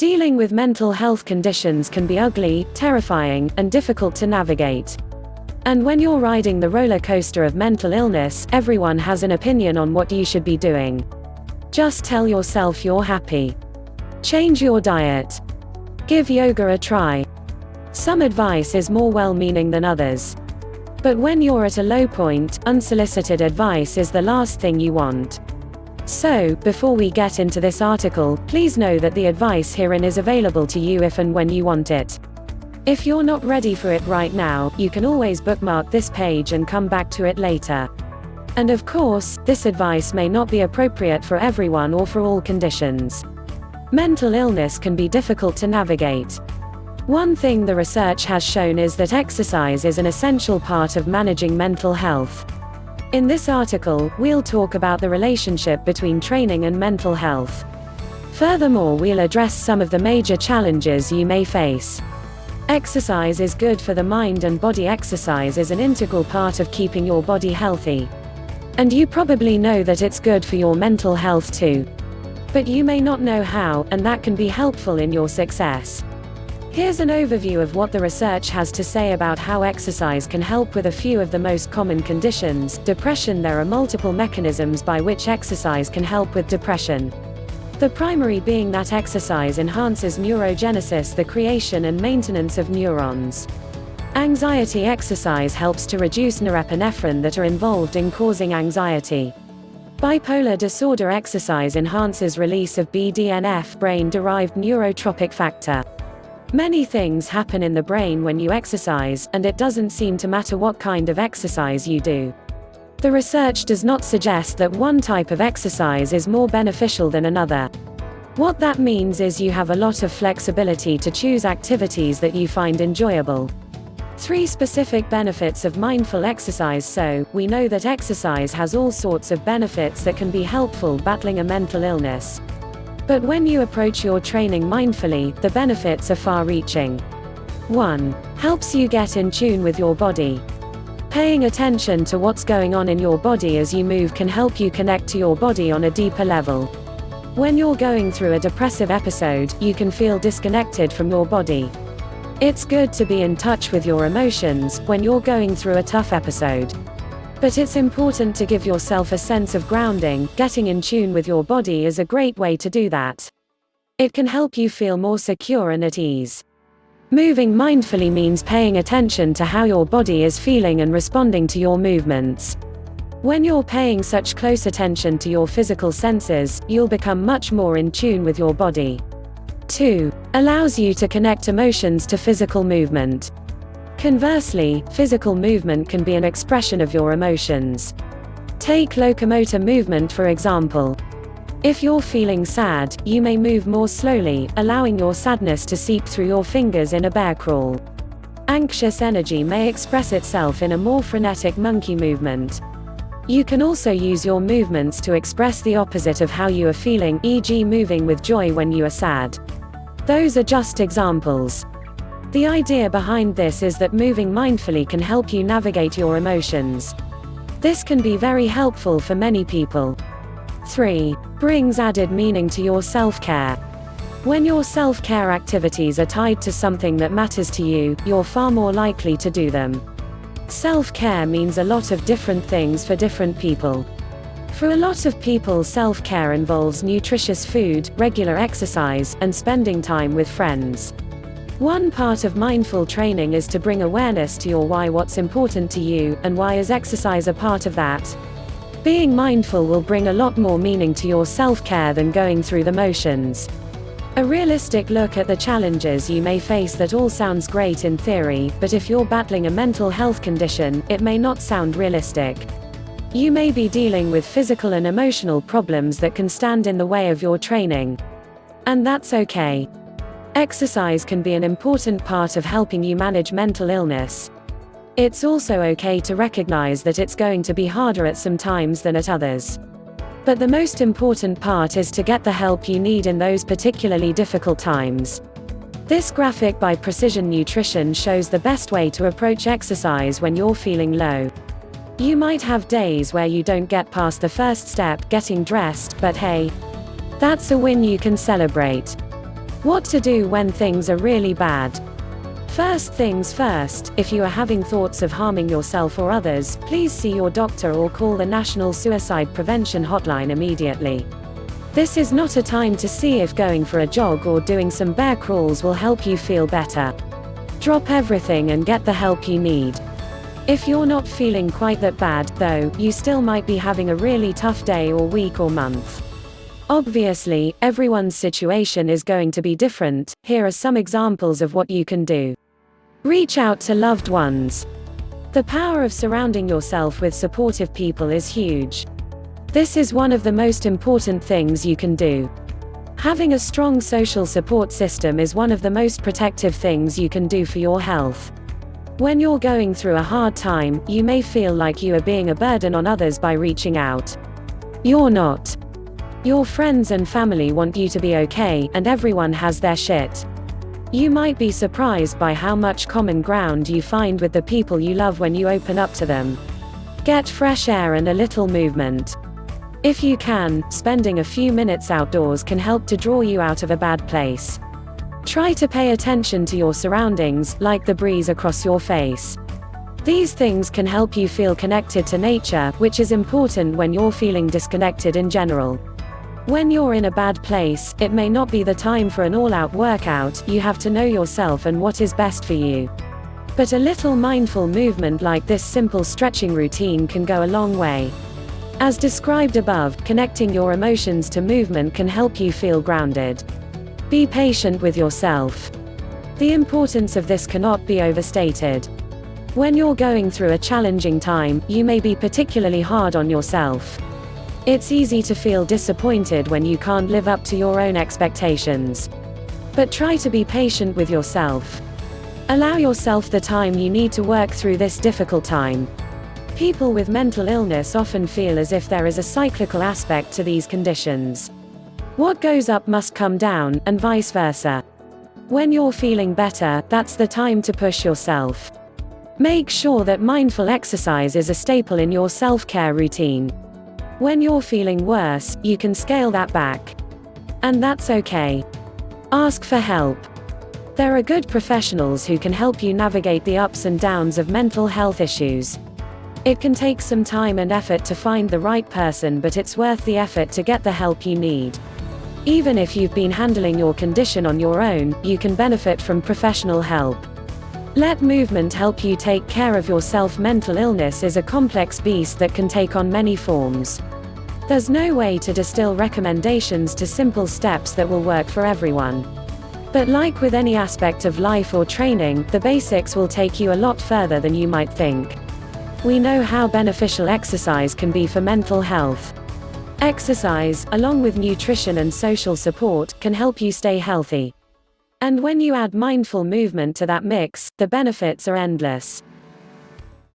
Dealing with mental health conditions can be ugly, terrifying, and difficult to navigate. And when you're riding the roller coaster of mental illness, everyone has an opinion on what you should be doing. Just tell yourself you're happy. Change your diet. Give yoga a try. Some advice is more well-meaning than others. But when you're at a low point, unsolicited advice is the last thing you want. So, before we get into this article, please know that the advice herein is available to you if and when you want it. If you're not ready for it right now, you can always bookmark this page and come back to it later. And of course, this advice may not be appropriate for everyone or for all conditions. Mental illness can be difficult to navigate. One thing the research has shown is that exercise is an essential part of managing mental health. In this article, we'll talk about the relationship between training and mental health. Furthermore, we'll address some of the major challenges you may face. Exercise is good for the mind and body. Exercise is an integral part of keeping your body healthy. And you probably know that it's good for your mental health too. But you may not know how, and that can be helpful in your success. Here's an overview of what the research has to say about how exercise can help with a few of the most common conditions. Depression. There are multiple mechanisms by which exercise can help with depression. The primary being that exercise enhances neurogenesis, the creation and maintenance of neurons. Anxiety. Exercise helps to reduce norepinephrine that are involved in causing anxiety. Bipolar disorder. Exercise enhances release of BDNF, brain-derived neurotropic factor. Many things happen in the brain when you exercise, and it doesn't seem to matter what kind of exercise you do. The research does not suggest that one type of exercise is more beneficial than another. What that means is you have a lot of flexibility to choose activities that you find enjoyable. 3 specific benefits of mindful exercise. So, we know that exercise has all sorts of benefits that can be helpful battling a mental illness. But when you approach your training mindfully, the benefits are far-reaching. 1. Helps you get in tune with your body. Paying attention to what's going on in your body as you move can help you connect to your body on a deeper level. When you're going through a depressive episode, you can feel disconnected from your body. It's good to be in touch with your emotions when you're going through a tough episode. But it's important to give yourself a sense of grounding. Getting in tune with your body is a great way to do that. It can help you feel more secure and at ease. Moving mindfully means paying attention to how your body is feeling and responding to your movements. When you're paying such close attention to your physical senses, you'll become much more in tune with your body. 2. Allows you to connect emotions to physical movement. Conversely, physical movement can be an expression of your emotions. Take locomotor movement for example. If you're feeling sad, you may move more slowly, allowing your sadness to seep through your fingers in a bear crawl. Anxious energy may express itself in a more frenetic monkey movement. You can also use your movements to express the opposite of how you are feeling, e.g. moving with joy when you are sad. Those are just examples. The idea behind this is that moving mindfully can help you navigate your emotions. This can be very helpful for many people. 3. Brings added meaning to your self-care. When your self-care activities are tied to something that matters to you, you're far more likely to do them. Self-care means a lot of different things for different people. For a lot of people, self-care involves nutritious food, regular exercise, and spending time with friends. One part of mindful training is to bring awareness to your why, what's important to you, and why is exercise a part of that. Being mindful will bring a lot more meaning to your self-care than going through the motions. A realistic look at the challenges you may face. That all sounds great in theory, but if you're battling a mental health condition, it may not sound realistic. You may be dealing with physical and emotional problems that can stand in the way of your training. And that's okay. Exercise can be an important part of helping you manage mental illness. It's also okay to recognize that it's going to be harder at some times than at others. But the most important part is to get the help you need in those particularly difficult times. This graphic by Precision Nutrition shows the best way to approach exercise when you're feeling low. You might have days where you don't get past the first step, getting dressed, but hey, that's a win you can celebrate. What to do when things are really bad. First things first, if you are having thoughts of harming yourself or others, please see your doctor or call the National Suicide Prevention Hotline immediately. This is not a time to see if going for a jog or doing some bear crawls will help you feel better. Drop everything and get the help you need. If you're not feeling quite that bad, though, you still might be having a really tough day or week or month. Obviously, everyone's situation is going to be different. Here are some examples of what you can do. Reach out to loved ones. The power of surrounding yourself with supportive people is huge. This is one of the most important things you can do. Having a strong social support system is one of the most protective things you can do for your health. When you're going through a hard time, you may feel like you are being a burden on others by reaching out. You're not. Your friends and family want you to be okay, and everyone has their shit. You might be surprised by how much common ground you find with the people you love when you open up to them. Get fresh air and a little movement. If you can, spending a few minutes outdoors can help to draw you out of a bad place. Try to pay attention to your surroundings, like the breeze across your face. These things can help you feel connected to nature, which is important when you're feeling disconnected in general. When you're in a bad place, it may not be the time for an all-out workout. You have to know yourself and what is best for you. But a little mindful movement like this simple stretching routine can go a long way. As described above, connecting your emotions to movement can help you feel grounded. Be patient with yourself. The importance of this cannot be overstated. When you're going through a challenging time, you may be particularly hard on yourself. It's easy to feel disappointed when you can't live up to your own expectations. But try to be patient with yourself. Allow yourself the time you need to work through this difficult time. People with mental illness often feel as if there is a cyclical aspect to these conditions. What goes up must come down, and vice versa. When you're feeling better, that's the time to push yourself. Make sure that mindful exercise is a staple in your self-care routine. When you're feeling worse, you can scale that back. And that's okay. Ask for help. There are good professionals who can help you navigate the ups and downs of mental health issues. It can take some time and effort to find the right person, but it's worth the effort to get the help you need. Even if you've been handling your condition on your own, you can benefit from professional help. Let movement help you take care of yourself. Mental illness is a complex beast that can take on many forms. There's no way to distill recommendations to simple steps that will work for everyone. But like with any aspect of life or training, the basics will take you a lot further than you might think. We know how beneficial exercise can be for mental health. Exercise, along with nutrition and social support, can help you stay healthy. And when you add mindful movement to that mix, the benefits are endless.